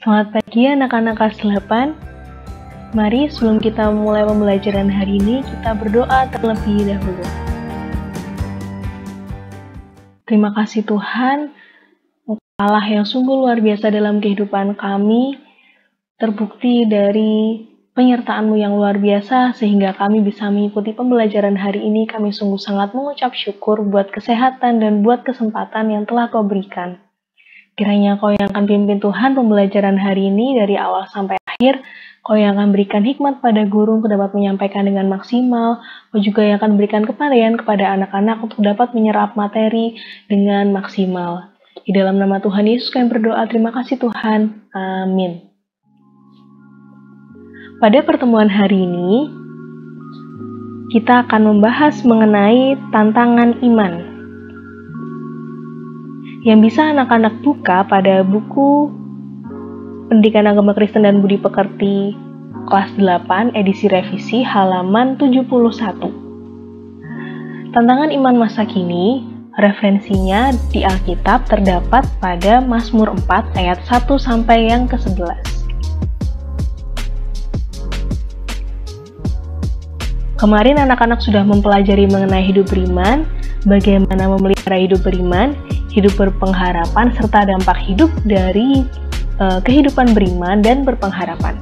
Selamat pagi anak-anak kelas 8. Mari sebelum kita mulai pembelajaran hari ini, kita berdoa terlebih dahulu. Terima kasih Tuhan, Allah yang sungguh luar biasa dalam kehidupan kami, terbukti dari penyertaan-Mu yang luar biasa sehingga kami bisa mengikuti pembelajaran hari ini. Kami sungguh sangat mengucap syukur buat kesehatan dan buat kesempatan yang telah Kau berikan. Kiranya Kau yang akan pimpin Tuhan pembelajaran hari ini dari awal sampai akhir. Kau yang akan berikan hikmat pada guru untuk dapat menyampaikan dengan maksimal. Kau juga yang akan berikan kepandaian kepada anak-anak untuk dapat menyerap materi dengan maksimal. Di dalam nama Tuhan Yesus kami berdoa, terima kasih Tuhan. Amin. Pada pertemuan hari ini, kita akan membahas mengenai tantangan iman. Yang bisa anak-anak buka pada buku Pendidikan Agama Kristen dan Budi Pekerti kelas 8 edisi revisi halaman 71. Tantangan iman masa kini, referensinya di Alkitab terdapat pada Mazmur 4 ayat 1 sampai yang ke-11. Kemarin anak-anak sudah mempelajari mengenai hidup beriman, bagaimana memelihara hidup beriman, hidup berpengharapan, serta dampak hidup dari kehidupan beriman dan berpengharapan.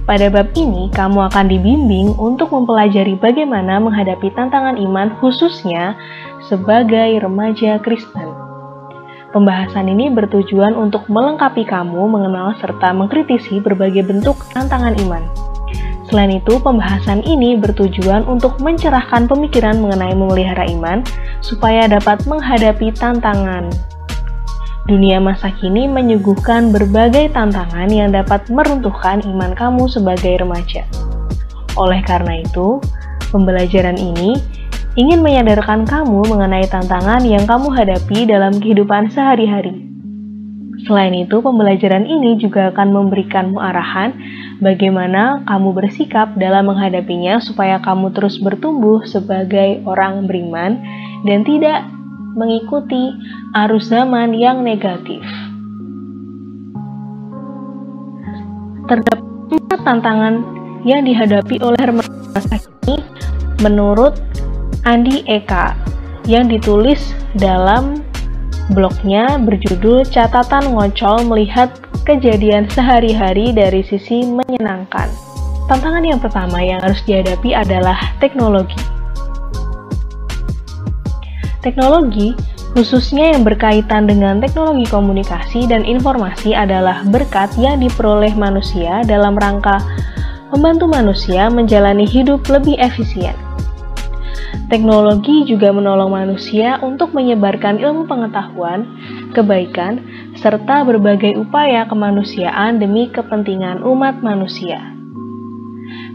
Pada bab ini, kamu akan dibimbing untuk mempelajari bagaimana menghadapi tantangan iman khususnya sebagai remaja Kristen. Pembahasan ini bertujuan untuk melengkapi kamu mengenal serta mengkritisi berbagai bentuk tantangan iman. Selain itu, pembahasan ini bertujuan untuk mencerahkan pemikiran mengenai memelihara iman supaya dapat menghadapi tantangan. Dunia masa kini menyuguhkan berbagai tantangan yang dapat meruntuhkan iman kamu sebagai remaja. Oleh karena itu, pembelajaran ini ingin menyadarkan kamu mengenai tantangan yang kamu hadapi dalam kehidupan sehari-hari. Selain itu, pembelajaran ini juga akan memberikanmu arahan bagaimana kamu bersikap dalam menghadapinya supaya kamu terus bertumbuh sebagai orang beriman dan tidak mengikuti arus zaman yang negatif. Terdapat 4 tantangan yang dihadapi oleh remaja masa kini menurut Andi Eka yang ditulis dalam blognya berjudul Catatan Ngocol Melihat Kejadian Sehari-hari dari Sisi Menyenangkan. Tantangan yang pertama yang harus dihadapi adalah teknologi. Teknologi, khususnya yang berkaitan dengan teknologi komunikasi dan informasi adalah berkat yang diperoleh manusia dalam rangka membantu manusia menjalani hidup lebih efisien. Teknologi juga menolong manusia untuk menyebarkan ilmu pengetahuan, kebaikan, serta berbagai upaya kemanusiaan demi kepentingan umat manusia.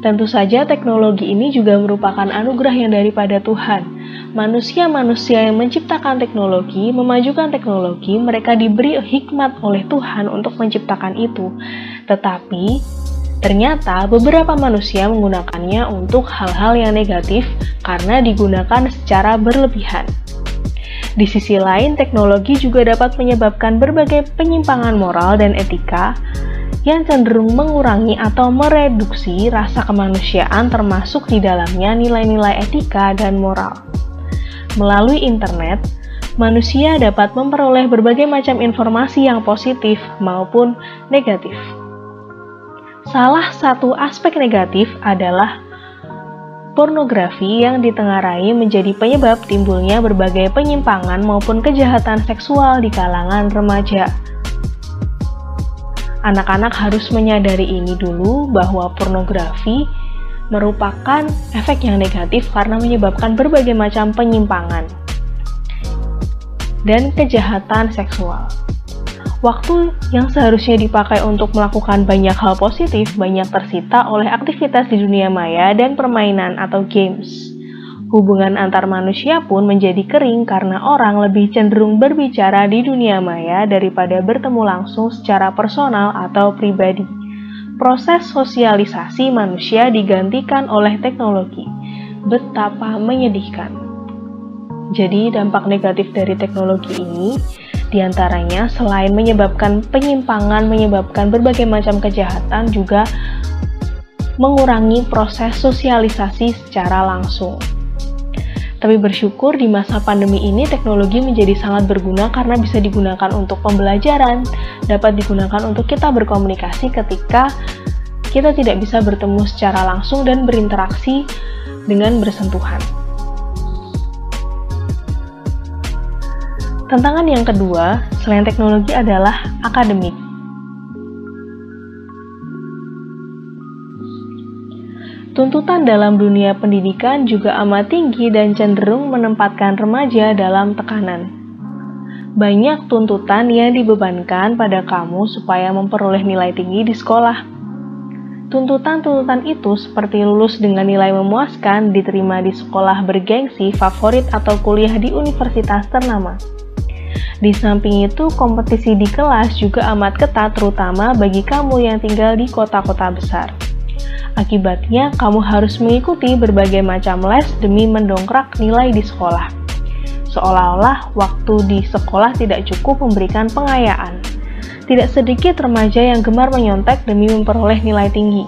Tentu saja teknologi ini juga merupakan anugerah yang daripada Tuhan. Manusia-manusia yang menciptakan teknologi, memajukan teknologi, mereka diberi hikmat oleh Tuhan untuk menciptakan itu. Tetapi, ternyata beberapa manusia menggunakannya untuk hal-hal yang negatif karena digunakan secara berlebihan. Di sisi lain, teknologi juga dapat menyebabkan berbagai penyimpangan moral dan etika yang cenderung mengurangi atau mereduksi rasa kemanusiaan termasuk di dalamnya nilai-nilai etika dan moral. Melalui internet, manusia dapat memperoleh berbagai macam informasi yang positif maupun negatif. Salah satu aspek negatif adalah pornografi yang ditengarai menjadi penyebab timbulnya berbagai penyimpangan maupun kejahatan seksual di kalangan remaja. Anak-anak harus menyadari ini dulu bahwa pornografi merupakan efek yang negatif karena menyebabkan berbagai macam penyimpangan dan kejahatan seksual. Waktu yang seharusnya dipakai untuk melakukan banyak hal positif banyak tersita oleh aktivitas di dunia maya dan permainan atau games. Hubungan antar manusia pun menjadi kering karena orang lebih cenderung berbicara di dunia maya daripada bertemu langsung secara personal atau pribadi. Proses sosialisasi manusia digantikan oleh teknologi. Betapa menyedihkan. Jadi dampak negatif dari teknologi ini Di antaranya, selain menyebabkan penyimpangan, menyebabkan berbagai macam kejahatan, juga mengurangi proses sosialisasi secara langsung. Tapi bersyukur di masa pandemi ini teknologi menjadi sangat berguna karena bisa digunakan untuk pembelajaran, dapat digunakan untuk kita berkomunikasi ketika kita tidak bisa bertemu secara langsung dan berinteraksi dengan bersentuhan. Tantangan yang kedua, selain teknologi adalah akademik. Tuntutan dalam dunia pendidikan juga amat tinggi dan cenderung menempatkan remaja dalam tekanan. Banyak tuntutan yang dibebankan pada kamu supaya memperoleh nilai tinggi di sekolah. Tuntutan-tuntutan itu seperti lulus dengan nilai memuaskan, diterima di sekolah bergengsi, favorit, atau kuliah di universitas ternama. Di samping itu, kompetisi di kelas juga amat ketat, terutama bagi kamu yang tinggal di kota-kota besar. Akibatnya, kamu harus mengikuti berbagai macam les demi mendongkrak nilai di sekolah. Seolah-olah waktu di sekolah tidak cukup memberikan pengayaan. Tidak sedikit remaja yang gemar menyontek demi memperoleh nilai tinggi.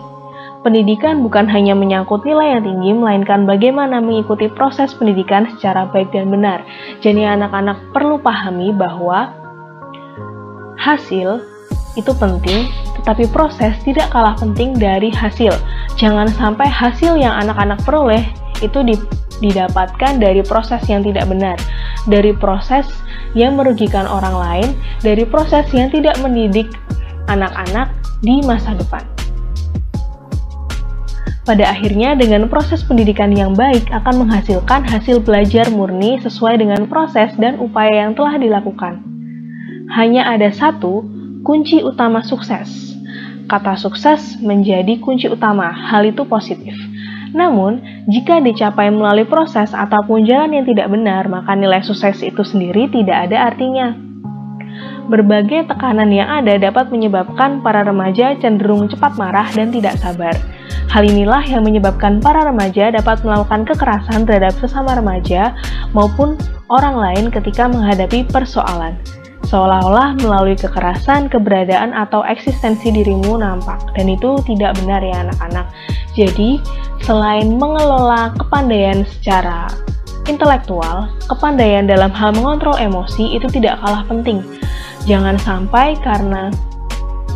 Pendidikan bukan hanya menyangkut nilai yang tinggi, melainkan bagaimana mengikuti proses pendidikan secara baik dan benar. Jadi anak-anak perlu pahami bahwa hasil itu penting, tetapi proses tidak kalah penting dari hasil. Jangan sampai hasil yang anak-anak peroleh itu didapatkan dari proses yang tidak benar, dari proses yang merugikan orang lain, dari proses yang tidak mendidik anak-anak di masa depan. Pada akhirnya, dengan proses pendidikan yang baik akan menghasilkan hasil belajar murni sesuai dengan proses dan upaya yang telah dilakukan. Hanya ada satu kunci utama sukses. Kata sukses menjadi kunci utama, hal itu positif. Namun, jika dicapai melalui proses ataupun jalan yang tidak benar, maka nilai sukses itu sendiri tidak ada artinya. Berbagai tekanan yang ada dapat menyebabkan para remaja cenderung cepat marah dan tidak sabar. Hal inilah yang menyebabkan para remaja dapat melakukan kekerasan terhadap sesama remaja maupun orang lain ketika menghadapi persoalan. Seolah-olah melalui kekerasan, keberadaan atau eksistensi dirimu nampak, dan itu tidak benar ya anak-anak. Jadi, selain mengelola kepandaian secara intelektual, kepandaian dalam hal mengontrol emosi itu tidak kalah penting. Jangan sampai karena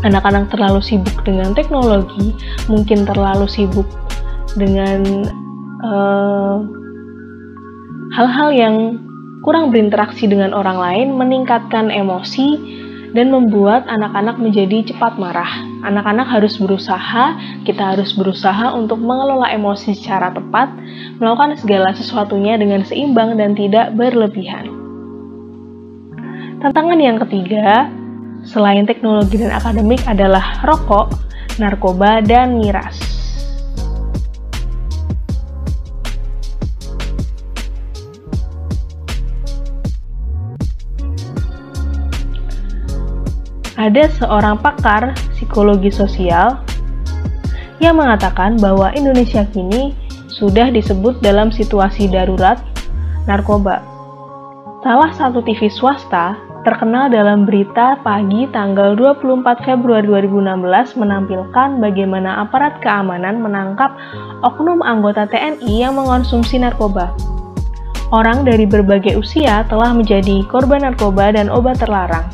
anak-anak terlalu sibuk dengan teknologi, mungkin terlalu sibuk dengan hal-hal yang kurang berinteraksi dengan orang lain, meningkatkan emosi, dan membuat anak-anak menjadi cepat marah. Anak-anak harus berusaha, kita harus berusaha untuk mengelola emosi secara tepat, melakukan segala sesuatunya dengan seimbang dan tidak berlebihan. Tantangan yang ketiga, selain teknologi dan akademik adalah rokok, narkoba, dan miras. Ada seorang pakar psikologi sosial yang mengatakan bahwa Indonesia kini sudah disebut dalam situasi darurat narkoba. Salah satu TV swasta terkenal dalam berita pagi tanggal 24 Februari 2016 menampilkan bagaimana aparat keamanan menangkap oknum anggota TNI yang mengonsumsi narkoba. Orang dari berbagai usia telah menjadi korban narkoba dan obat terlarang.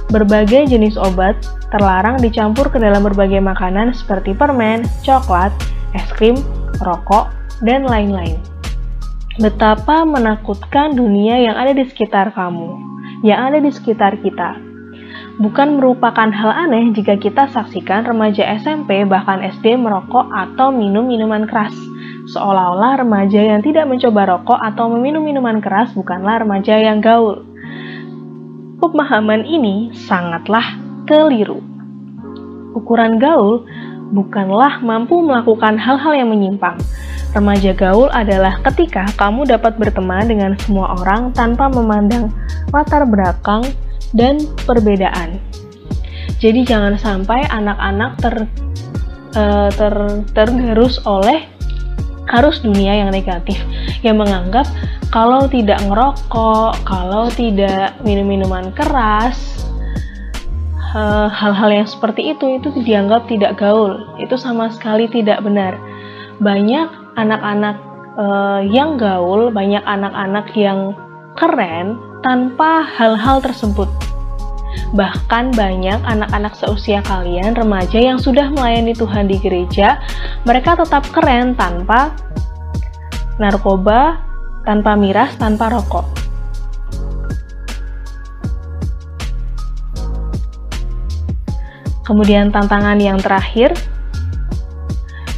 Berbagai jenis obat terlarang dicampur ke dalam berbagai makanan seperti permen, coklat, es krim, rokok, dan lain-lain. Betapa menakutkan dunia yang ada di sekitar kamu, yang ada di sekitar kita. Bukan merupakan hal aneh jika kita saksikan remaja SMP bahkan SD merokok atau minum minuman keras. Seolah-olah remaja yang tidak mencoba rokok atau meminum minuman keras bukanlah remaja yang gaul. Pemahaman ini sangatlah keliru. Ukuran gaul bukanlah mampu melakukan hal-hal yang menyimpang. Remaja gaul adalah ketika kamu dapat berteman dengan semua orang tanpa memandang latar belakang dan perbedaan. Jadi jangan sampai anak-anak tergerus oleh arus dunia yang negatif, yang menganggap Kalau tidak ngerokok, kalau tidak minum minuman keras, hal-hal yang seperti itu dianggap tidak gaul. Itu sama sekali tidak benar. Banyak anak-anak yang gaul, banyak anak-anak yang keren tanpa hal-hal tersebut. Bahkan banyak anak-anak seusia kalian, remaja yang sudah melayani Tuhan di gereja, mereka tetap keren tanpa narkoba, tanpa miras, tanpa rokok. Kemudian tantangan yang terakhir,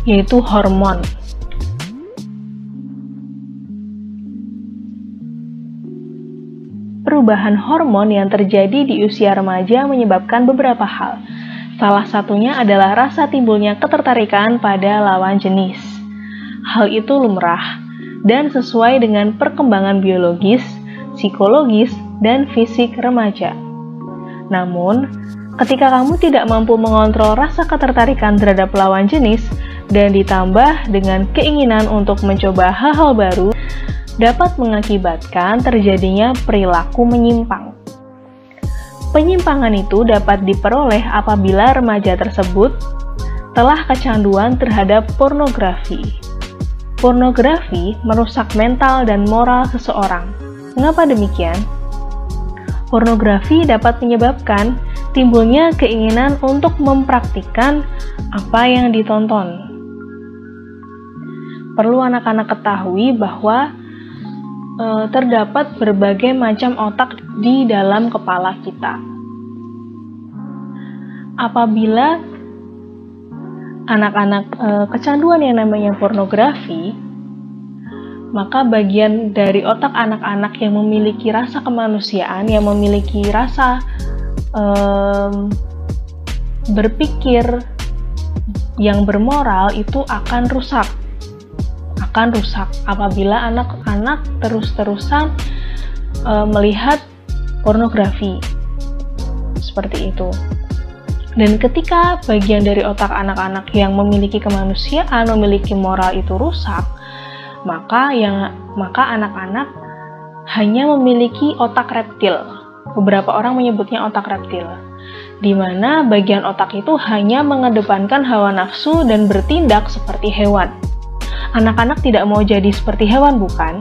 yaitu hormon. Perubahan hormon yang terjadi di usia remaja menyebabkan beberapa hal. Salah satunya adalah rasa timbulnya ketertarikan pada lawan jenis. Hal itu lumrah dan sesuai dengan perkembangan biologis, psikologis, dan fisik remaja. Namun, ketika kamu tidak mampu mengontrol rasa ketertarikan terhadap lawan jenis dan ditambah dengan keinginan untuk mencoba hal-hal baru, dapat mengakibatkan terjadinya perilaku menyimpang. Penyimpangan itu dapat diperoleh apabila remaja tersebut telah kecanduan terhadap pornografi. Pornografi merusak mental dan moral seseorang. Mengapa demikian? Pornografi dapat menyebabkan timbulnya keinginan untuk mempraktikkan apa yang ditonton. Perlu anak-anak ketahui bahwa terdapat berbagai macam otak di dalam kepala kita. Apabila anak-anak kecanduan yang namanya pornografi, maka bagian dari otak anak-anak yang memiliki rasa kemanusiaan, yang memiliki rasa berpikir yang bermoral itu akan rusak apabila anak-anak terus-terusan melihat pornografi seperti itu. Dan ketika bagian dari otak anak-anak yang memiliki kemanusiaan, memiliki moral itu rusak, maka anak-anak hanya memiliki otak reptil. Beberapa orang menyebutnya otak reptil, di mana bagian otak itu hanya mengedepankan hawa nafsu dan bertindak seperti hewan. Anak-anak tidak mau jadi seperti hewan, bukan?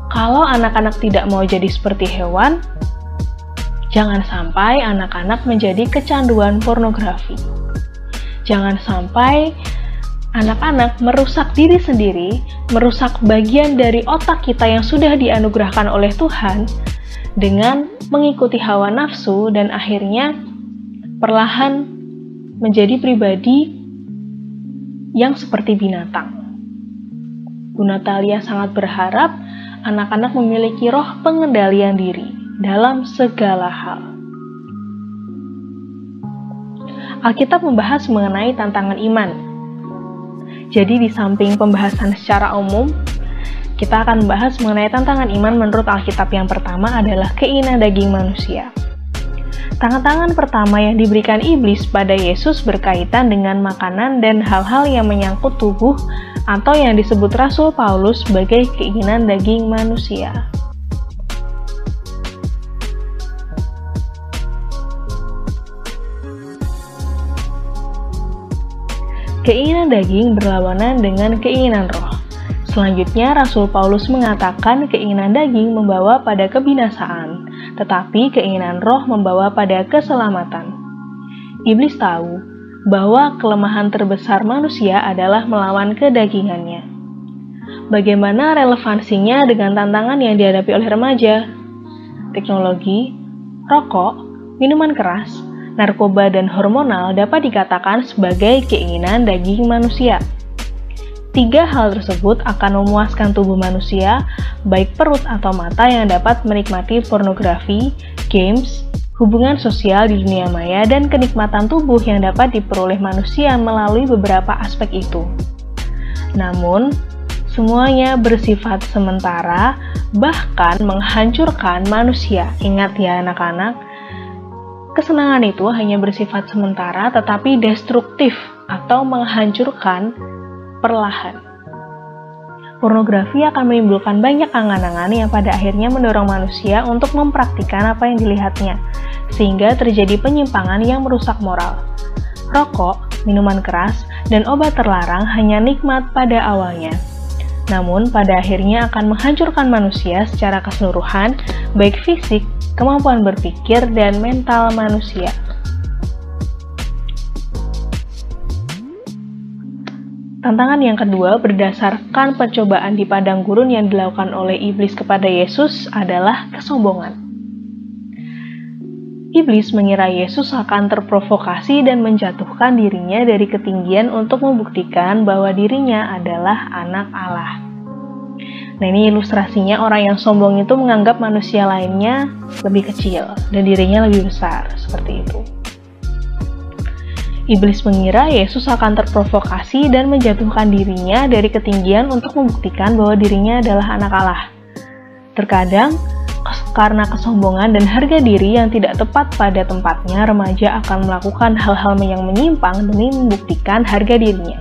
Kalau anak-anak tidak mau jadi seperti hewan, jangan sampai anak-anak menjadi kecanduan pornografi. Jangan sampai anak-anak merusak diri sendiri, merusak bagian dari otak kita yang sudah dianugerahkan oleh Tuhan dengan mengikuti hawa nafsu dan akhirnya perlahan menjadi pribadi yang seperti binatang. Bu Natalia sangat berharap anak-anak memiliki roh pengendalian diri dalam segala hal. Alkitab membahas mengenai tantangan iman. Jadi di samping pembahasan secara umum, kita akan membahas mengenai tantangan iman menurut Alkitab. Yang pertama adalah keinginan daging manusia. Tantangan pertama yang diberikan iblis pada Yesus berkaitan dengan makanan dan hal-hal yang menyangkut tubuh atau yang disebut Rasul Paulus sebagai keinginan daging manusia. Keinginan daging berlawanan dengan keinginan roh. Selanjutnya, Rasul Paulus mengatakan keinginan daging membawa pada kebinasaan, tetapi keinginan roh membawa pada keselamatan. Iblis tahu bahwa kelemahan terbesar manusia adalah melawan kedagingannya. Bagaimana relevansinya dengan tantangan yang dihadapi oleh remaja? Teknologi, rokok, minuman keras, narkoba, dan hormonal dapat dikatakan sebagai keinginan daging manusia. Tiga hal tersebut akan memuaskan tubuh manusia, baik perut atau mata yang dapat menikmati pornografi, games, hubungan sosial di dunia maya, dan kenikmatan tubuh yang dapat diperoleh manusia melalui beberapa aspek itu. Namun, semuanya bersifat sementara, bahkan menghancurkan manusia. Ingat ya anak-anak, kesenangan itu hanya bersifat sementara tetapi destruktif atau menghancurkan perlahan. Pornografi akan menimbulkan banyak angan-angan yang pada akhirnya mendorong manusia untuk mempraktikkan apa yang dilihatnya, sehingga terjadi penyimpangan yang merusak moral. Rokok, minuman keras, dan obat terlarang hanya nikmat pada awalnya. Namun, pada akhirnya akan menghancurkan manusia secara keseluruhan, baik fisik, kemampuan berpikir, dan mental manusia. Tantangan yang kedua berdasarkan percobaan di padang gurun yang dilakukan oleh iblis kepada Yesus adalah kesombongan. Iblis mengira Yesus akan terprovokasi dan menjatuhkan dirinya dari ketinggian untuk membuktikan bahwa dirinya adalah anak Allah. Nah, ini ilustrasinya orang yang sombong itu menganggap manusia lainnya lebih kecil dan dirinya lebih besar, seperti itu. Iblis mengira Yesus akan terprovokasi dan menjatuhkan dirinya dari ketinggian untuk membuktikan bahwa dirinya adalah anak Allah. Terkadang, karena kesombongan dan harga diri yang tidak tepat pada tempatnya, remaja akan melakukan hal-hal yang menyimpang demi membuktikan harga dirinya.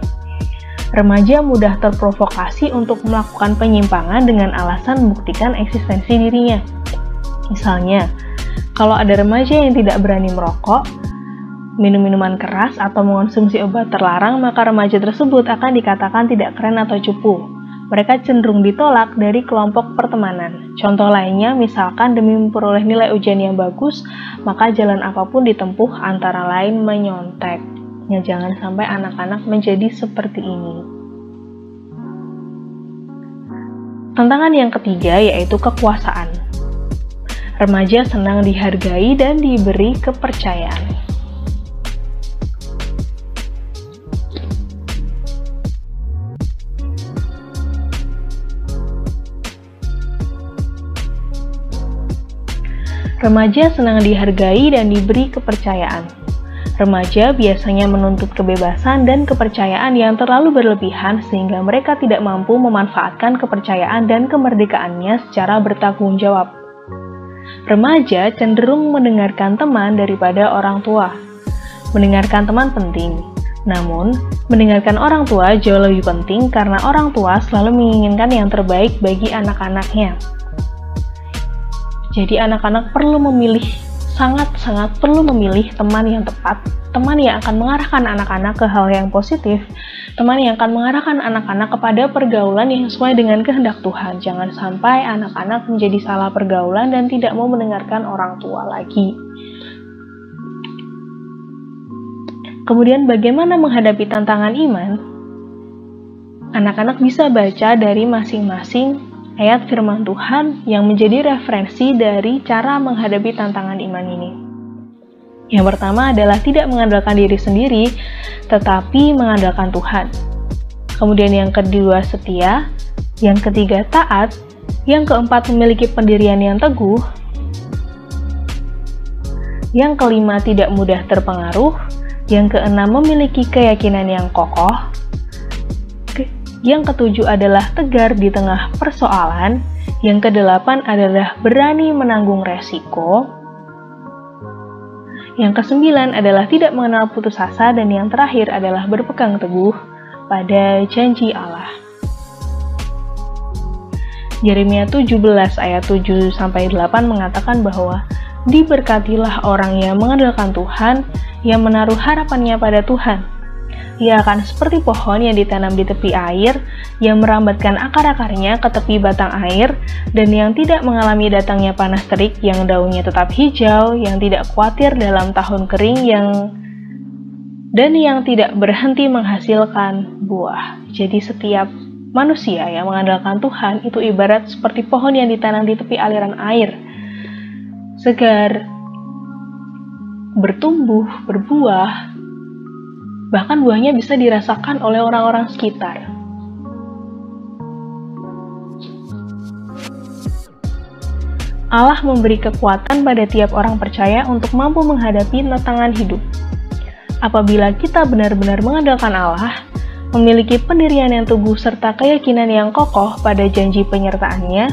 Remaja mudah terprovokasi untuk melakukan penyimpangan dengan alasan membuktikan eksistensi dirinya. Misalnya, kalau ada remaja yang tidak berani merokok, minum minuman keras, atau mengonsumsi obat terlarang, maka remaja tersebut akan dikatakan tidak keren atau cupu. Mereka cenderung ditolak dari kelompok pertemanan. Contoh lainnya, misalkan demi memperoleh nilai ujian yang bagus, maka jalan apapun ditempuh, antara lain menyontek. Ya, jangan sampai anak-anak menjadi seperti ini. Tantangan yang ketiga yaitu kekuasaan. Remaja senang dihargai dan diberi kepercayaan. Remaja senang dihargai dan diberi kepercayaan. Remaja biasanya menuntut kebebasan dan kepercayaan yang terlalu berlebihan sehingga mereka tidak mampu memanfaatkan kepercayaan dan kemerdekaannya secara bertanggung jawab. Remaja cenderung mendengarkan teman daripada orang tua. Mendengarkan teman penting, namun mendengarkan orang tua jauh lebih penting karena orang tua selalu menginginkan yang terbaik bagi anak-anaknya. Jadi anak-anak perlu memilih, sangat-sangat perlu memilih teman yang tepat, teman yang akan mengarahkan anak-anak ke hal yang positif, teman yang akan mengarahkan anak-anak kepada pergaulan yang sesuai dengan kehendak Tuhan. Jangan sampai anak-anak menjadi salah pergaulan dan tidak mau mendengarkan orang tua lagi. Kemudian bagaimana menghadapi tantangan iman? Anak-anak bisa baca dari masing-masing ayat firman Tuhan yang menjadi referensi dari cara menghadapi tantangan iman ini. Yang pertama adalah tidak mengandalkan diri sendiri, tetapi mengandalkan Tuhan. Kemudian yang kedua setia, yang ketiga taat, yang keempat memiliki pendirian yang teguh, yang kelima tidak mudah terpengaruh, yang keenam memiliki keyakinan yang kokoh, yang ketujuh adalah tegar di tengah persoalan. Yang kedelapan adalah berani menanggung resiko. Yang kesembilan adalah tidak mengenal putus asa. Dan yang terakhir adalah berpegang teguh pada janji Allah. Yeremia 17 ayat 7-8 mengatakan bahwa diberkatilah orang yang mengandalkan Tuhan, yang menaruh harapannya pada Tuhan. Ia akan seperti pohon yang ditanam di tepi air, yang merambatkan akar-akarnya ke tepi batang air, dan yang tidak mengalami datangnya panas terik, yang daunnya tetap hijau, yang tidak khawatir dalam tahun kering, dan yang tidak berhenti menghasilkan buah. Jadi setiap manusia yang mengandalkan Tuhan itu ibarat seperti pohon yang ditanam di tepi aliran air, segar, bertumbuh, berbuah, bahkan buahnya bisa dirasakan oleh orang-orang sekitar. Allah memberi kekuatan pada tiap orang percaya untuk mampu menghadapi tantangan hidup. Apabila kita benar-benar mengandalkan Allah, memiliki pendirian yang teguh serta keyakinan yang kokoh pada janji penyertaannya,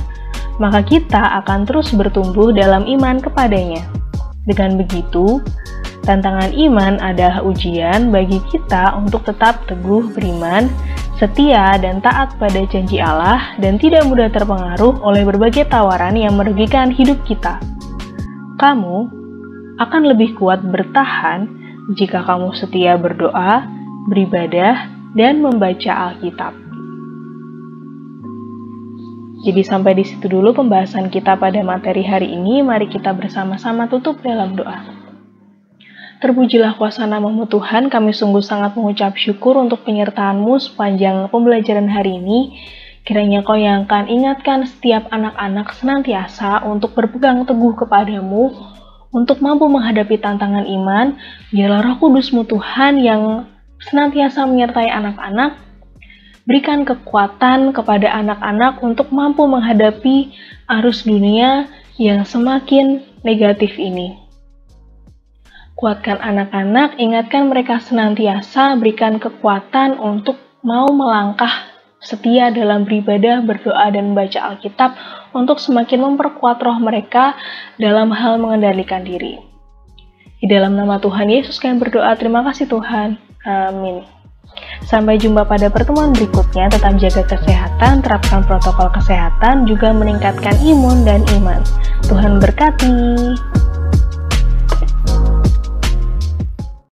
maka kita akan terus bertumbuh dalam iman kepadanya. Dengan begitu, tantangan iman adalah ujian bagi kita untuk tetap teguh beriman, setia dan taat pada janji Allah, dan tidak mudah terpengaruh oleh berbagai tawaran yang merugikan hidup kita. Kamu akan lebih kuat bertahan jika kamu setia berdoa, beribadah, dan membaca Alkitab. Jadi sampai di situ dulu pembahasan kita pada materi hari ini. Mari kita bersama-sama tutup dalam doa. Terpujilah kuasa nama-Mu Tuhan, kami sungguh sangat mengucap syukur untuk penyertaan-Mu sepanjang pembelajaran hari ini. Kiranya Kau yang akan ingatkan setiap anak-anak senantiasa untuk berpegang teguh kepada-Mu, untuk mampu menghadapi tantangan iman. Biarlah Roh Kudus-Mu Tuhan yang senantiasa menyertai anak-anak, berikan kekuatan kepada anak-anak untuk mampu menghadapi arus dunia yang semakin negatif ini. Kuatkan anak-anak, ingatkan mereka senantiasa, berikan kekuatan untuk mau melangkah setia dalam beribadah, berdoa, dan membaca Alkitab untuk semakin memperkuat roh mereka dalam hal mengendalikan diri. Di dalam nama Tuhan Yesus kami berdoa, terima kasih Tuhan. Amin. Sampai jumpa pada pertemuan berikutnya. Tetap jaga kesehatan, terapkan protokol kesehatan, juga meningkatkan imun dan iman. Tuhan berkati.